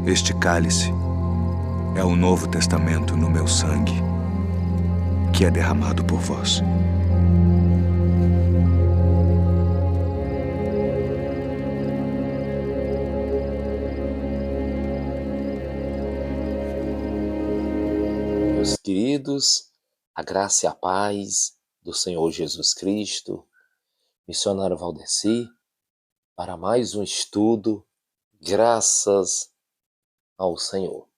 Este cálice é o Novo Testamento no meu sangue, que é derramado por vós. Meus queridos, a graça e a paz do Senhor Jesus Cristo, missionário Valdeci, para mais um estudo, graças ao Senhor.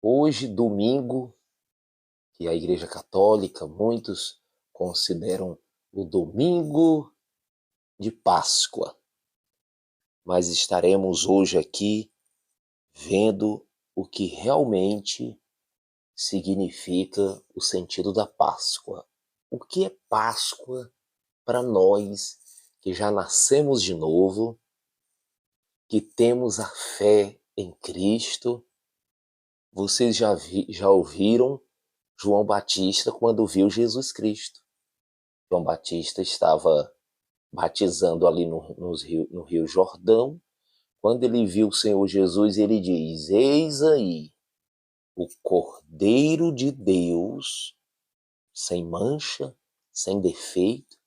Hoje, domingo, que a Igreja Católica, muitos consideram o domingo de Páscoa, mas estaremos hoje aqui vendo o que realmente significa o sentido da Páscoa. O que é Páscoa para nós que já nascemos de novo, que temos a fé em Cristo? Vocês já ouviram João Batista quando viu Jesus Cristo? João Batista estava batizando ali no Rio Jordão. Quando ele viu o Senhor Jesus, ele diz: eis aí o Cordeiro de Deus, sem mancha, sem defeito,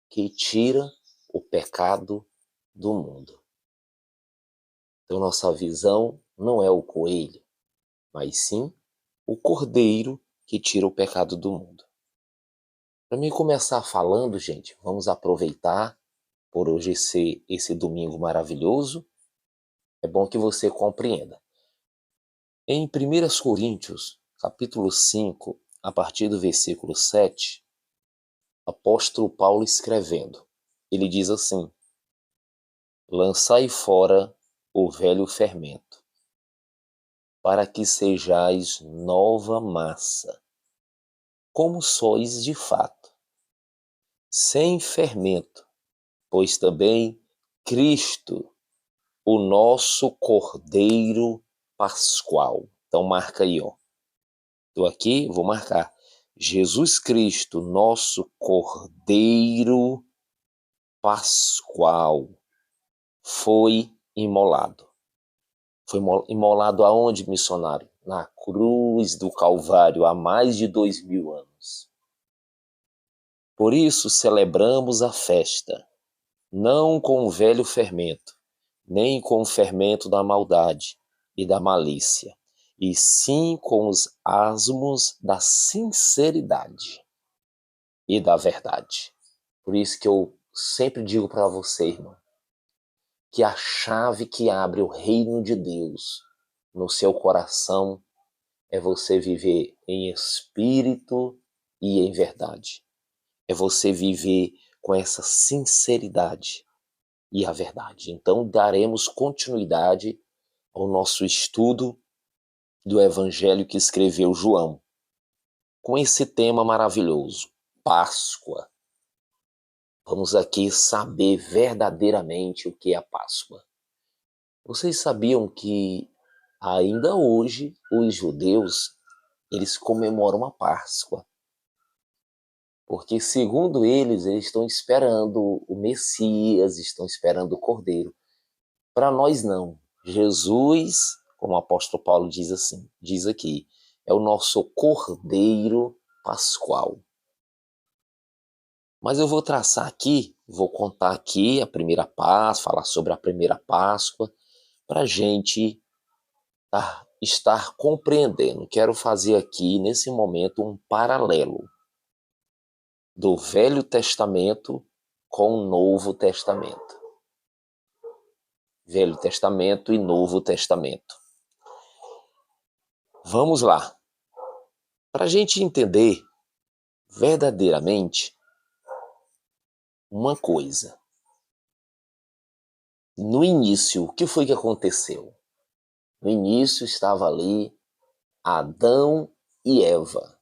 que tira o pecado do mundo. Então nossa visão não é o coelho, mas sim o Cordeiro que tira o pecado do mundo. Para mim começar falando, gente, vamos aproveitar por hoje ser esse domingo maravilhoso. É bom que você compreenda. Em 1 Coríntios, capítulo 5, a partir do versículo 7, apóstolo Paulo escrevendo, ele diz assim: lançai fora o velho fermento, para que sejais nova massa, como sois de fato, sem fermento, pois também Cristo, o nosso Cordeiro Pascual. Então marca aí, ó. Estou aqui, vou marcar. Jesus Cristo, nosso Cordeiro Pascual, foi imolado. Foi imolado aonde, missionário? Na cruz do Calvário, há mais de 2000 anos. Por isso celebramos a festa, não com o velho fermento, nem com o fermento da maldade e da malícia, e sim com os asmos da sinceridade e da verdade. Por isso que eu sempre digo para você, irmão, que a chave que abre o reino de Deus no seu coração é você viver em espírito e em verdade. É você viver com essa sinceridade e a verdade. Então daremos continuidade ao nosso estudo do Evangelho que escreveu João, com esse tema maravilhoso, Páscoa. Vamos aqui saber verdadeiramente o que é a Páscoa. Vocês sabiam que ainda hoje os judeus, eles comemoram a Páscoa? Porque segundo eles estão esperando o Messias, estão esperando o Cordeiro. Para nós não. Jesus, como o apóstolo Paulo diz aqui, é o nosso Cordeiro Pascual. Mas eu vou traçar aqui, vou contar aqui a primeira Páscoa, falar sobre a primeira Páscoa, para a gente estar compreendendo. Quero fazer aqui, nesse momento, um paralelo do Velho Testamento com o Novo Testamento. Velho Testamento e Novo Testamento. Vamos lá. Para a gente entender verdadeiramente uma coisa. No início, o que foi que aconteceu? No início estava ali Adão e Eva.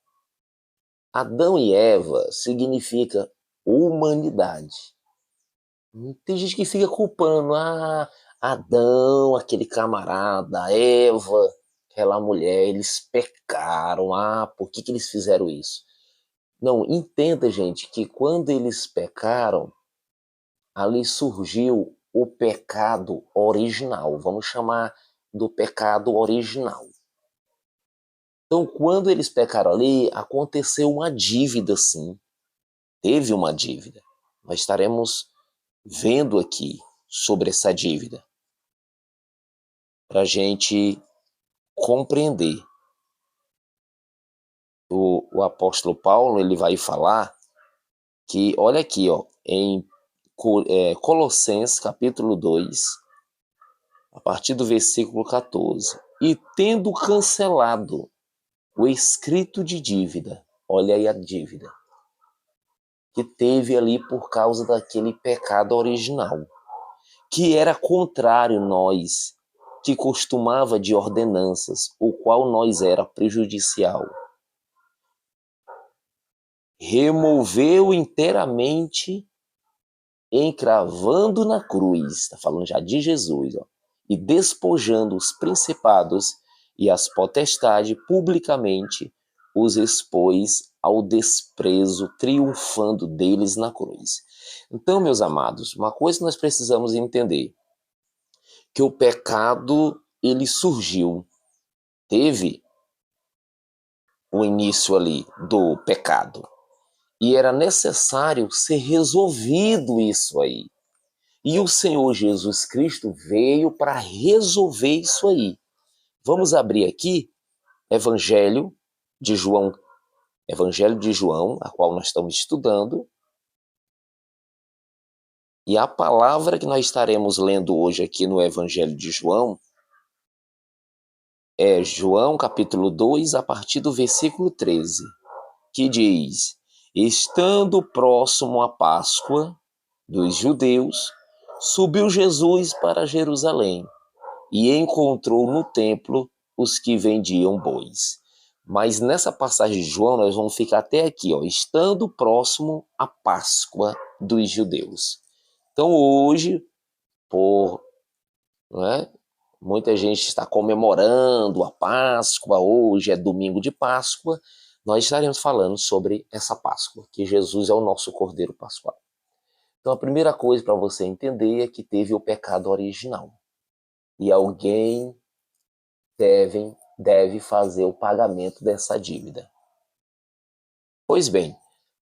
Adão e Eva significa humanidade. Tem gente que fica culpando, Adão, aquele camarada, Eva, aquela mulher, eles pecaram, por que eles fizeram isso? Não, entenda, gente, que quando eles pecaram, ali surgiu o pecado original, vamos chamar do pecado original. Então, quando eles pecaram ali, aconteceu uma dívida, sim. Teve uma dívida. Nós estaremos vendo aqui sobre essa dívida, para a gente compreender. O apóstolo Paulo, ele vai falar que, olha aqui, ó, em Colossenses capítulo 2, a partir do versículo 14. E tendo cancelado o escrito de dívida, olha aí a dívida, que teve ali por causa daquele pecado original, que era contrário nós, que costumava de ordenanças, o qual nós era prejudicial. Removeu inteiramente, encravando na cruz, está falando já de Jesus, ó, e despojando os principados e as potestades publicamente, os expôs ao desprezo, triunfando deles na cruz. Então, meus amados, uma coisa que nós precisamos entender, que o pecado, ele surgiu, teve o início ali do pecado, e era necessário ser resolvido isso aí. E o Senhor Jesus Cristo veio para resolver isso aí. Vamos abrir aqui Evangelho de João, a qual nós estamos estudando. E a palavra que nós estaremos lendo hoje aqui no Evangelho de João é João capítulo 2, a partir do versículo 13, que diz: estando próximo à Páscoa dos judeus, subiu Jesus para Jerusalém e encontrou no templo os que vendiam bois. Mas nessa passagem de João, nós vamos ficar até aqui, ó, estando próximo à Páscoa dos judeus. Então hoje, muita gente está comemorando a Páscoa, hoje é domingo de Páscoa, nós estaremos falando sobre essa Páscoa, que Jesus é o nosso Cordeiro Pascual. Então a primeira coisa para você entender é que teve o pecado original. E alguém deve fazer o pagamento dessa dívida. Pois bem,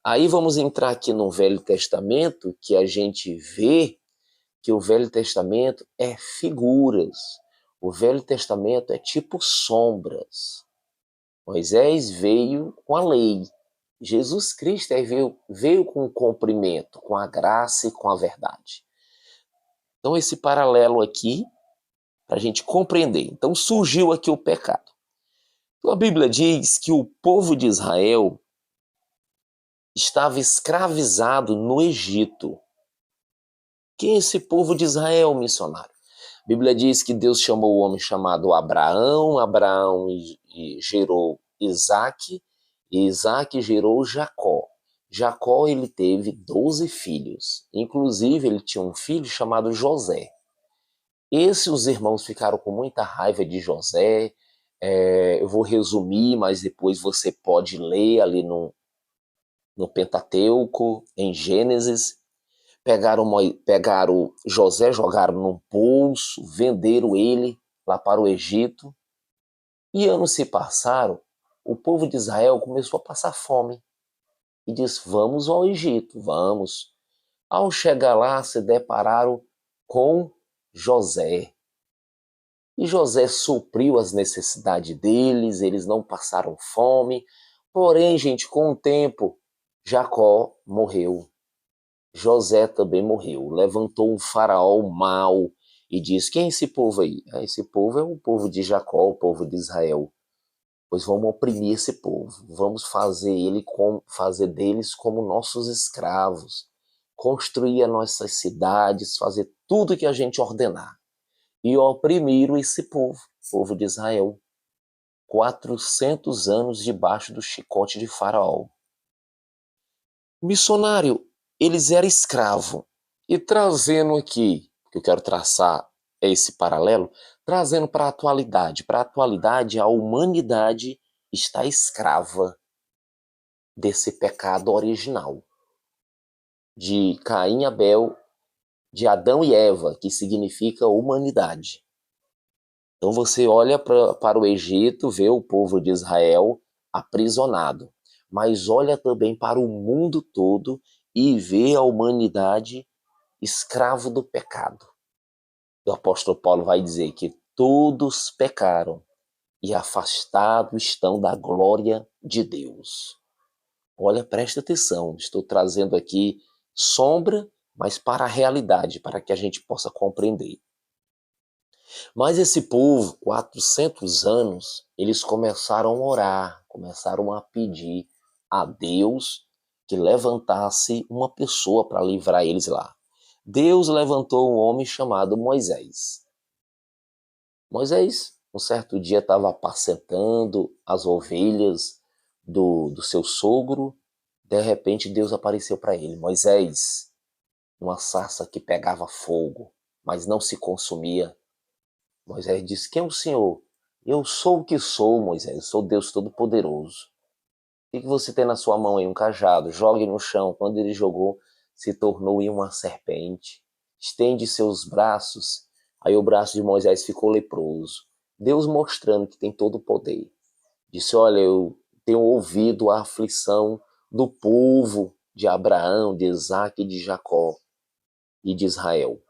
aí vamos entrar aqui no Velho Testamento, que a gente vê que o Velho Testamento é figuras. O Velho Testamento é tipo sombras. Moisés veio com a lei. Jesus Cristo veio com o cumprimento, com a graça e com a verdade. Então esse paralelo aqui, para a gente compreender. Então surgiu aqui o pecado. Então a Bíblia diz que o povo de Israel estava escravizado no Egito. Quem é esse povo de Israel, missionário? A Bíblia diz que Deus chamou o homem chamado Abraão, Abraão gerou Isaque, e Isaque gerou Jacó. Jacó, ele teve 12 filhos, inclusive ele tinha um filho chamado José. Os irmãos ficaram com muita raiva de José. Eu vou resumir, mas depois você pode ler ali no Pentateuco, em Gênesis. Pegaram José, jogaram num poço, venderam ele lá para o Egito. E anos se passaram, o povo de Israel começou a passar fome. E disse, vamos ao Egito, vamos. Ao chegar lá, se depararam com José. E José supriu as necessidades deles, eles não passaram fome. Porém, gente, com o tempo, Jacó morreu. José também morreu. Levantou um faraó mau e disse, quem é esse povo aí? Esse povo é o povo de Jacó, o povo de Israel. Pois vamos oprimir esse povo. Vamos fazer deles como nossos escravos. Construir as nossas cidades, fazer tudo que a gente ordenar. E oprimiram esse povo de Israel. 400 anos debaixo do chicote de Faraó. Missionário, eles eram escravos. E trazendo aqui, que eu quero traçar esse paralelo, trazendo para a atualidade. Para a atualidade, a humanidade está escrava desse pecado original. De Caim e Abel, de Adão e Eva, que significa humanidade. Então você olha para o Egito, vê o povo de Israel aprisionado, mas olha também para o mundo todo e vê a humanidade escravo do pecado. O apóstolo Paulo vai dizer que todos pecaram e afastados estão da glória de Deus. Olha, presta atenção, estou trazendo aqui sombra, mas para a realidade, para que a gente possa compreender. Mas esse povo, 400 anos, eles começaram a orar, começaram a pedir a Deus que levantasse uma pessoa para livrar eles lá. Deus levantou um homem chamado Moisés. Moisés, um certo dia, estava apacentando as ovelhas do seu sogro. De repente, Deus apareceu para ele. Moisés, uma sarça que pegava fogo, mas não se consumia. Moisés disse: quem é o Senhor? Eu sou o que sou, Moisés. Eu sou Deus Todo-Poderoso. O que você tem na sua mão aí? Um cajado. Jogue no chão. Quando ele jogou, se tornou em uma serpente. Estende seus braços. Aí o braço de Moisés ficou leproso. Deus mostrando que tem todo o poder. Disse: olha, eu tenho ouvido a aflição do povo de Abraão, de Isaac e de Jacó e de Israel.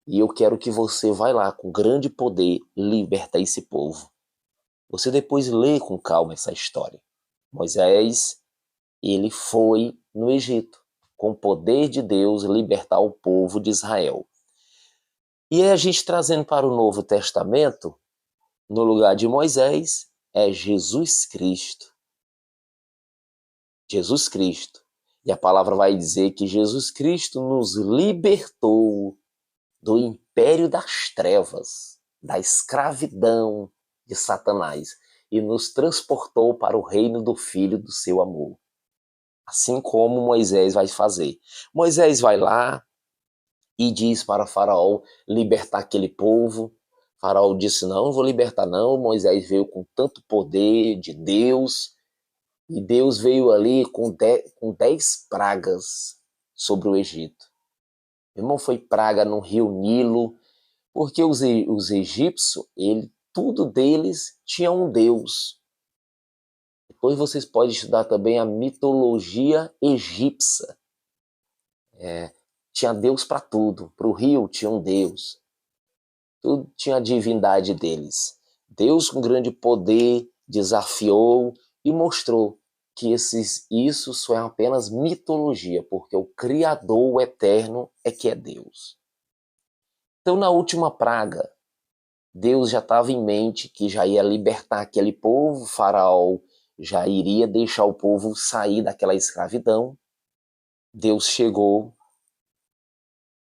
E eu quero que você vá lá com grande poder libertar esse povo. Você depois lê com calma essa história. Moisés, ele foi no Egito, com o poder de Deus, libertar o povo de Israel. E a gente trazendo para o Novo Testamento, no lugar de Moisés, é Jesus Cristo. Jesus Cristo. E a palavra vai dizer que Jesus Cristo nos libertou do império das trevas, da escravidão de Satanás, e nos transportou para o reino do Filho do seu amor. Assim como Moisés vai fazer. Moisés vai lá e diz para Faraó libertar aquele povo. Faraó disse: não vou libertar não. Moisés veio com tanto poder de Deus, e Deus veio ali com 10 pragas sobre o Egito. Meu irmão, foi praga no rio Nilo, porque os egípcios, tudo deles tinha um Deus. Depois vocês podem estudar também a mitologia egípcia. Tinha Deus para tudo. Para o rio tinha um Deus. Tudo tinha a divindade deles. Deus, com grande poder, desafiou e mostrou que isso só é apenas mitologia, porque o Criador, o Eterno, é que é Deus. Então, na última praga, Deus já estava em mente que já ia libertar aquele povo, Faraó já iria deixar o povo sair daquela escravidão. Deus chegou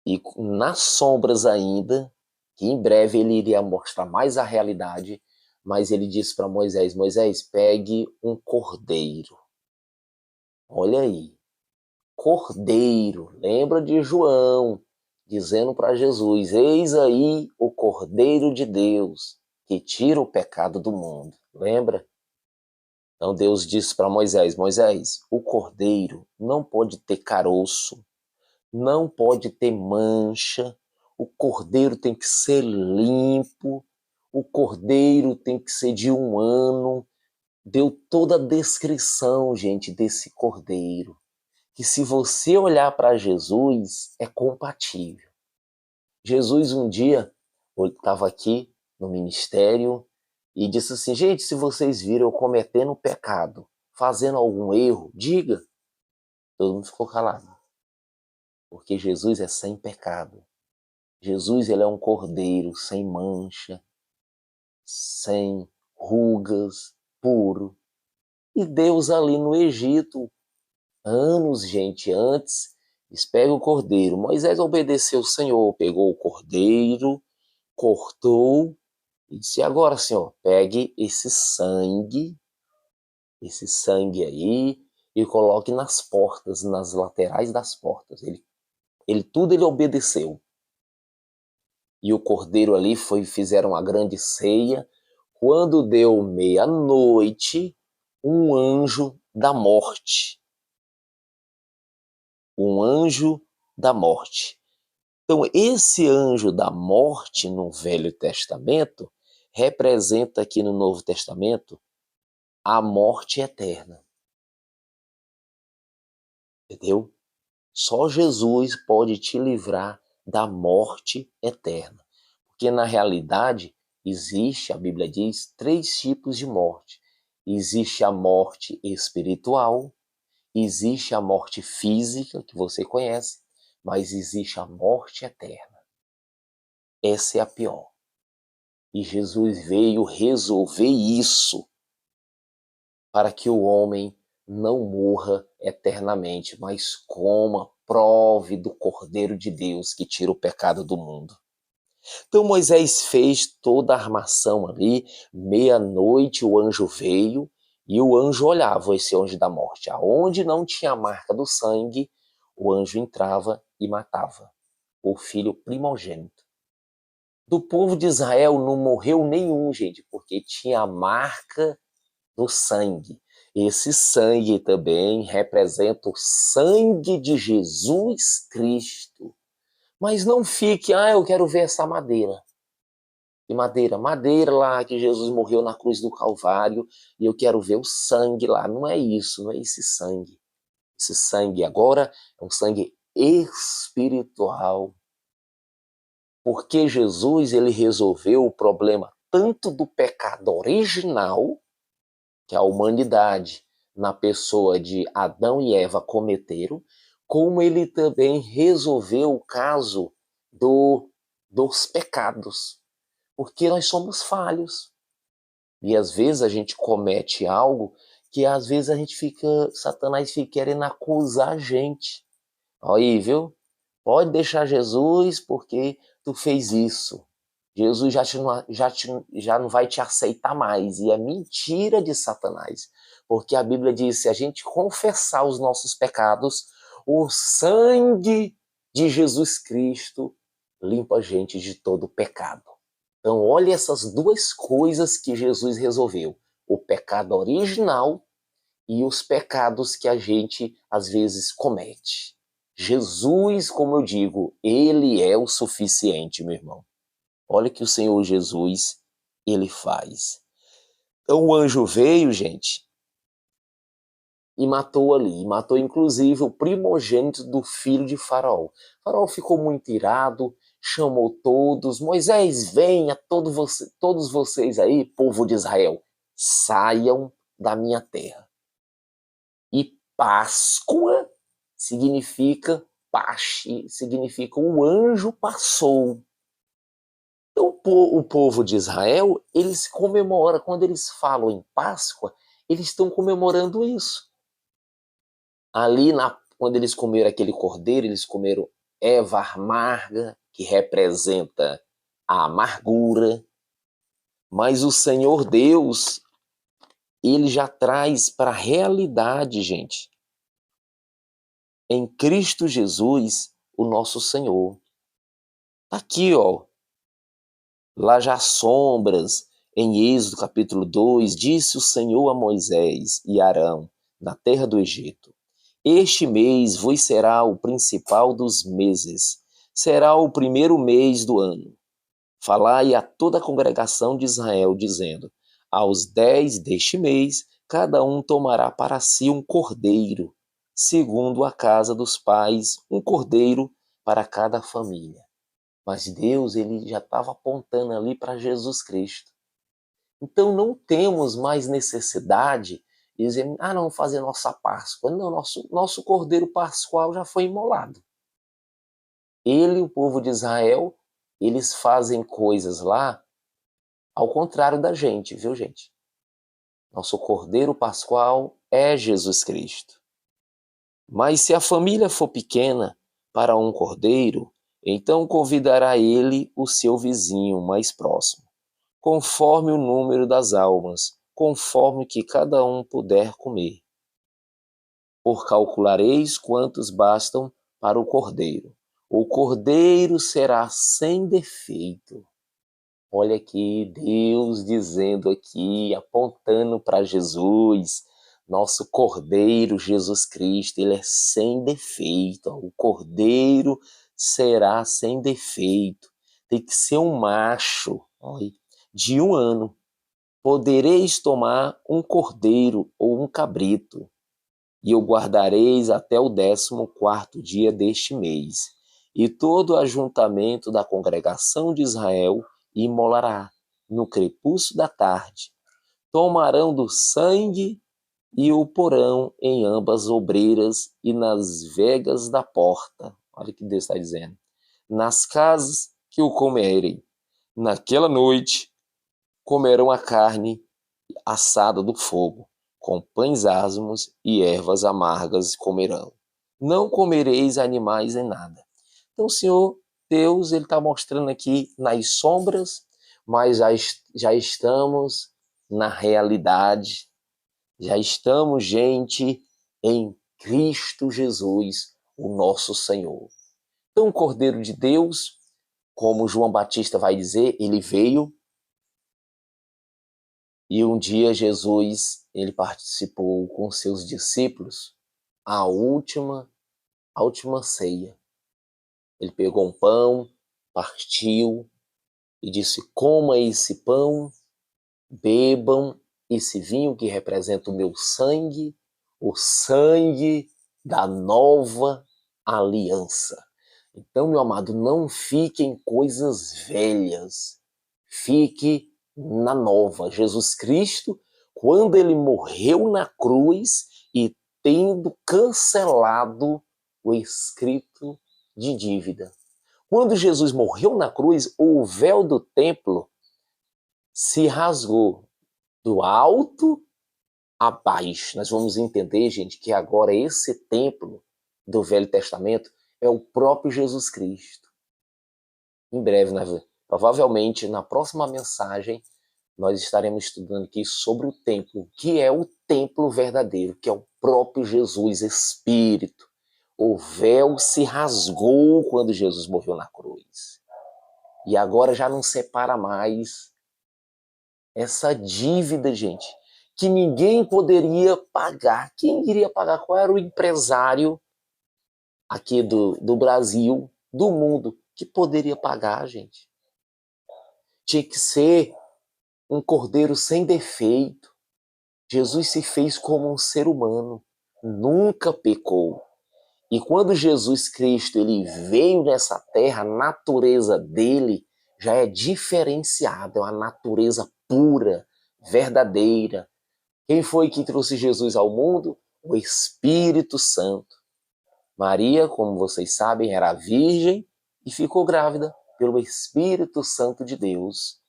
e nas sombras ainda, que em breve ele iria mostrar mais a realidade, mas ele disse para Moisés: Moisés, pegue um cordeiro. Olha aí, cordeiro, lembra de João, dizendo para Jesus: eis aí o cordeiro de Deus, que tira o pecado do mundo. Lembra? Então Deus disse para Moisés: Moisés, o cordeiro não pode ter caroço, não pode ter mancha, o cordeiro tem que ser limpo, o cordeiro tem que ser de 1 ano. Deu toda a descrição, gente, desse cordeiro, que se você olhar para Jesus, é compatível. Jesus um dia estava aqui no ministério e disse assim: gente, se vocês viram eu cometendo pecado, fazendo algum erro, diga. Todo mundo ficou calado, porque Jesus é sem pecado. Jesus, ele é um cordeiro sem mancha, sem rugas, puro. E Deus ali no Egito, anos, gente, antes, eles pegam o cordeiro. Moisés obedeceu o Senhor, pegou o cordeiro, cortou e disse: agora, Senhor, pegue esse sangue aí, e coloque nas portas, nas laterais das portas. Ele obedeceu. E o cordeiro ali fizeram uma grande ceia. Quando deu meia-noite, um anjo da morte. Um anjo da morte. Então, esse anjo da morte no Velho Testamento representa aqui no Novo Testamento a morte eterna. Entendeu? Só Jesus pode te livrar da morte eterna. Porque na realidade existe, a Bíblia diz, 3 tipos de morte. Existe a morte espiritual, existe a morte física, que você conhece, mas existe a morte eterna. Essa é a pior. E Jesus veio resolver isso para que o homem não morra eternamente, mas coma, prove do Cordeiro de Deus que tira o pecado do mundo. Então Moisés fez toda a armação ali, meia-noite o anjo veio e o anjo olhava, esse anjo da morte. Aonde não tinha a marca do sangue, o anjo entrava e matava o filho primogênito. Do povo de Israel não morreu nenhum, gente, porque tinha a marca do sangue. Esse sangue também representa o sangue de Jesus Cristo. Mas não fique, eu quero ver essa madeira. E madeira lá que Jesus morreu na cruz do Calvário e eu quero ver o sangue lá. Não é isso, não é esse sangue. Esse sangue agora é um sangue espiritual. Porque Jesus ele resolveu o problema tanto do pecado original, que a humanidade, na pessoa de Adão e Eva, cometeram, como ele também resolveu o caso dos pecados. Porque nós somos falhos. E às vezes a gente comete algo que às vezes Satanás fica querendo acusar a gente. Aí, viu? Pode deixar Jesus porque tu fez isso. Jesus já não vai te aceitar mais. E é mentira de Satanás. Porque a Bíblia diz, se a gente confessar os nossos pecados, o sangue de Jesus Cristo limpa a gente de todo pecado. Então, olha essas 2 coisas que Jesus resolveu. O pecado original e os pecados que a gente, às vezes, comete. Jesus, como eu digo, ele é o suficiente, meu irmão. Olha o que o Senhor Jesus, ele faz. Então, o anjo veio, gente, e matou ali. E matou, inclusive, o primogênito do filho de Faraó. Faraó ficou muito irado, chamou todos. Moisés, venha, todos vocês aí, povo de Israel, saiam da minha terra. E Páscoa significa o anjo passou. Então, o povo de Israel, eles comemoram, quando eles falam em Páscoa, eles estão comemorando isso. Ali, quando eles comeram aquele cordeiro, eles comeram erva amarga, que representa a amargura. Mas o Senhor Deus, ele já traz para a realidade, gente, em Cristo Jesus, o nosso Senhor. Tá aqui, ó. Lá já sombras, em Êxodo capítulo 2, disse o Senhor a Moisés e Arão, na terra do Egito: este mês vos será o principal dos meses, será o primeiro mês do ano. Falai a toda a congregação de Israel, dizendo: aos 10 deste mês, cada um tomará para si um cordeiro, segundo a casa dos pais, um cordeiro para cada família. Mas Deus, ele já estava apontando ali para Jesus Cristo. Então não temos mais necessidade de dizer, não, fazer nossa Páscoa. Não, nosso cordeiro pascual já foi imolado. Ele, o povo de Israel, eles fazem coisas lá ao contrário da gente, viu, gente? Nosso cordeiro pascual é Jesus Cristo. Mas se a família for pequena para um cordeiro, então convidará ele o seu vizinho mais próximo, conforme o número das almas, conforme que cada um puder comer. Por calculareis quantos bastam para o cordeiro. O cordeiro será sem defeito. Olha aqui, Deus dizendo aqui, apontando para Jesus, nosso Cordeiro Jesus Cristo, ele é sem defeito. O Cordeiro será sem defeito. Tem que ser um macho. de 1 ano. Podereis tomar um cordeiro ou um cabrito, e o guardareis até o 14º dia deste mês. E todo o ajuntamento da congregação de Israel imolará no crepúsculo da tarde. Tomarão do sangue e o porão em ambas as obreiras e nas vegas da porta. Olha o que Deus está dizendo. Nas casas que o comerem. Naquela noite comerão a carne assada do fogo, com pães asmos e ervas amargas comerão. Não comereis animais nem nada. Então o Senhor Deus, ele está mostrando aqui nas sombras, mas já estamos na realidade. Já estamos, gente, em Cristo Jesus, o nosso Senhor. Então o Cordeiro de Deus, como João Batista vai dizer, ele veio e um dia Jesus, ele participou com seus discípulos a última ceia. Ele pegou um pão, partiu e disse: coma esse pão, bebam esse vinho que representa o meu sangue, o sangue da nova aliança. Então, meu amado, não fique em coisas velhas, fique na nova. Jesus Cristo, quando ele morreu na cruz e tendo cancelado o escrito de dívida. Quando Jesus morreu na cruz, o véu do templo se rasgou do alto a baixo. Nós vamos entender, gente, que agora esse templo do Velho Testamento é o próprio Jesus Cristo. Em breve, provavelmente na próxima mensagem, nós estaremos estudando aqui sobre o templo, que é o templo verdadeiro, que é o próprio Jesus Espírito. O véu se rasgou quando Jesus morreu na cruz. E agora já não separa mais essa dívida, gente, que ninguém poderia pagar. Quem iria pagar? Qual era o empresário aqui do Brasil, do mundo, que poderia pagar, gente? Tinha que ser um cordeiro sem defeito. Jesus se fez como um ser humano, nunca pecou. E quando Jesus Cristo ele veio nessa terra, a natureza dele já é diferenciada, é uma natureza pura, verdadeira. Quem foi que trouxe Jesus ao mundo? O Espírito Santo. Maria, como vocês sabem, era virgem e ficou grávida pelo Espírito Santo de Deus.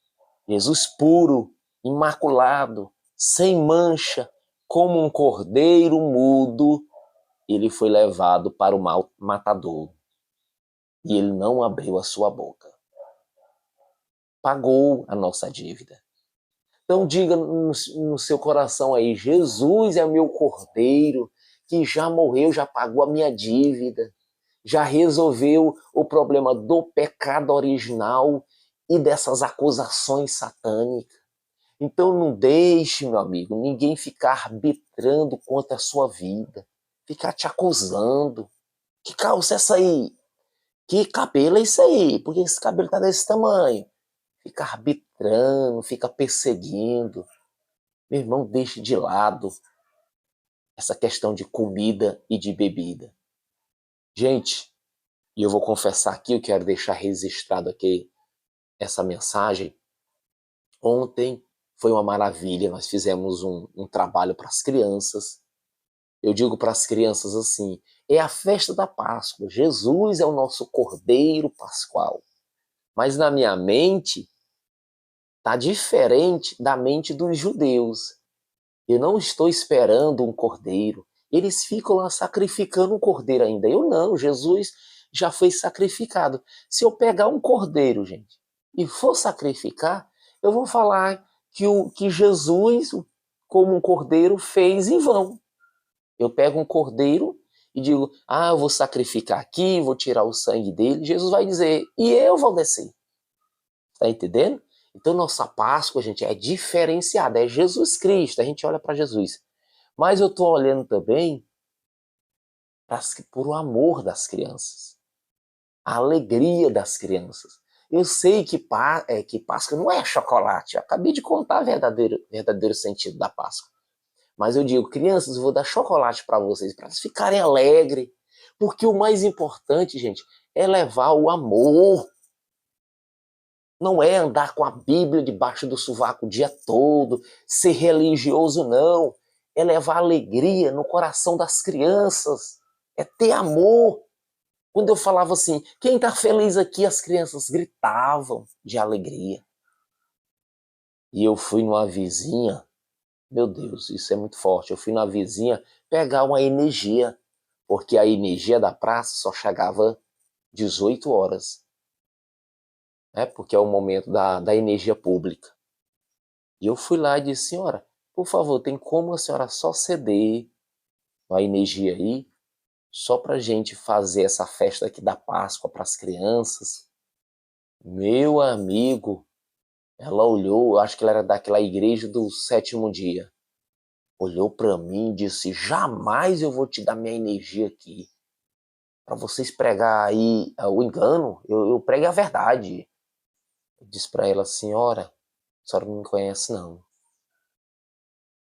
Jesus puro, imaculado, sem mancha, como um cordeiro mudo, ele foi levado para o matador. E ele não abriu a sua boca. Pagou a nossa dívida. Então diga no seu coração aí, Jesus é meu cordeiro, que já morreu, já pagou a minha dívida, já resolveu o problema do pecado original e dessas acusações satânicas. Então não deixe, meu amigo, ninguém ficar arbitrando contra a sua vida, ficar te acusando. Que calça é essa aí? Que cabelo é esse aí? Por que esse cabelo tá desse tamanho? Fica arbitrando, fica perseguindo. Meu irmão, deixe de lado essa questão de comida e de bebida. Gente, e eu vou confessar aqui, eu quero deixar registrado aqui essa mensagem. Ontem foi uma maravilha, nós fizemos um trabalho para as crianças. Eu digo para as crianças assim, é a festa da Páscoa, Jesus é o nosso Cordeiro Pascual. Mas na minha mente, está diferente da mente dos judeus. Eu não estou esperando um cordeiro. Eles ficam lá sacrificando um cordeiro ainda. Eu não, Jesus já foi sacrificado. Se eu pegar um cordeiro, gente, e for sacrificar, eu vou falar que Jesus, como um cordeiro, fez em vão. Eu pego um cordeiro e digo, eu vou sacrificar aqui, vou tirar o sangue dele. Jesus vai dizer, e eu vou descer. Está entendendo? Então, nossa Páscoa, gente, é diferenciada. É Jesus Cristo. A gente olha para Jesus. Mas eu estou olhando também por o amor das crianças. A alegria das crianças. Eu sei que Páscoa não é chocolate. Eu acabei de contar o verdadeiro sentido da Páscoa. Mas eu digo, crianças, eu vou dar chocolate para vocês, para eles ficarem alegres. Porque o mais importante, gente, é levar o amor. Não é andar com a Bíblia debaixo do sovaco o dia todo, ser religioso, não. É levar alegria no coração das crianças. É ter amor. Quando eu falava assim, quem está feliz aqui? As crianças gritavam de alegria. E eu fui numa vizinha, meu Deus, isso é muito forte. Eu fui numa vizinha pegar uma energia, porque a energia da praça só chegava 18 horas. Porque é o momento da energia pública. E eu fui lá e disse, senhora, por favor, tem como a senhora só ceder a energia aí, só pra gente fazer essa festa aqui da Páscoa para as crianças? Meu amigo, ela olhou, acho que ela era daquela igreja do sétimo dia, olhou para mim e disse, jamais eu vou te dar minha energia aqui, para vocês pregar aí o engano, eu prego a verdade. Eu disse para ela, senhora, a senhora não me conhece não.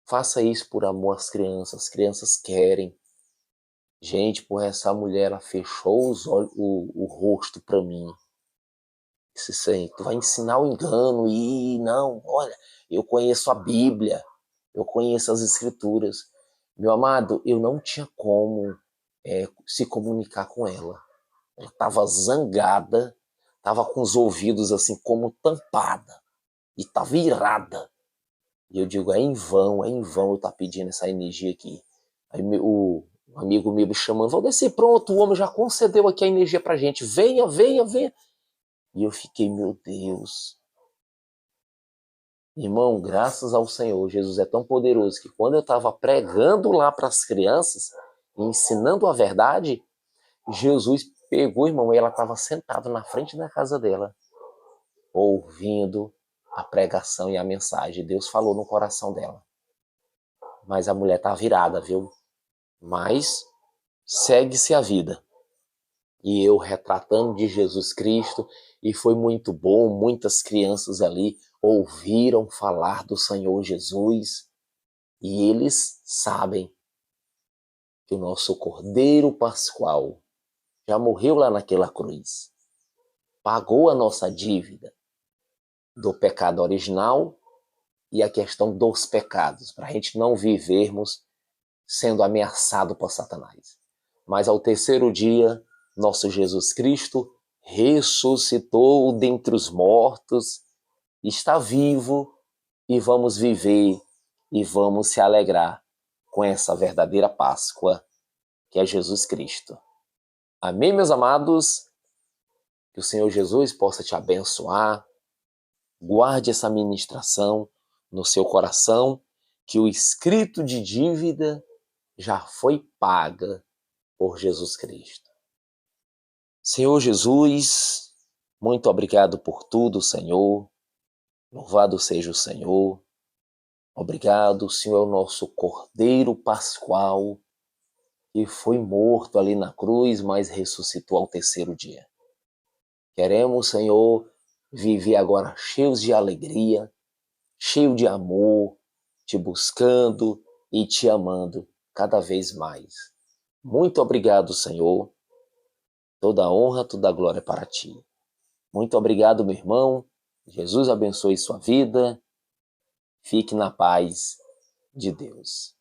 Faça isso por amor às crianças. As crianças querem. Gente, por essa mulher, ela fechou os olhos, o rosto para mim. Disse assim, tu vai ensinar o engano. E não, olha, eu conheço a Bíblia. Eu conheço as Escrituras. Meu amado, eu não tinha como se comunicar com ela. Ela estava zangada, estava com os ouvidos assim como tampada. E estava irada. E eu digo, é em vão eu estar pedindo essa energia aqui. Aí o amigo meu me chamando, vou descer, pronto, o homem já concedeu aqui a energia pra gente, venha, venha, venha. E eu fiquei, meu Deus. Irmão, graças ao Senhor, Jesus é tão poderoso que quando eu estava pregando lá para as crianças, ensinando a verdade, Jesus pegou, irmão, e ela estava sentada na frente da casa dela, ouvindo a pregação e a mensagem. Deus falou no coração dela. Mas a mulher tá virada, viu? Mas segue-se a vida. E eu retratando de Jesus Cristo, e foi muito bom, muitas crianças ali ouviram falar do Senhor Jesus, e eles sabem que o nosso Cordeiro Pascual já morreu lá naquela cruz, pagou a nossa dívida do pecado original e a questão dos pecados, para a gente não vivermos sendo ameaçado por Satanás. Mas ao terceiro dia, nosso Jesus Cristo ressuscitou dentre os mortos, está vivo e vamos viver e vamos se alegrar com essa verdadeira Páscoa, que é Jesus Cristo. Amém, meus amados? Que o Senhor Jesus possa te abençoar. Guarde essa ministração no seu coração, que o escrito de dívida já foi paga por Jesus Cristo. Senhor Jesus, muito obrigado por tudo, Senhor. Louvado seja o Senhor. Obrigado, o Senhor é o nosso Cordeiro Pascual, que foi morto ali na cruz, mas ressuscitou ao terceiro dia. Queremos, Senhor, viver agora cheios de alegria, cheio de amor, te buscando e te amando cada vez mais. Muito obrigado, Senhor. Toda a honra, toda a glória para ti. Muito obrigado, meu irmão. Jesus abençoe sua vida. Fique na paz de Deus.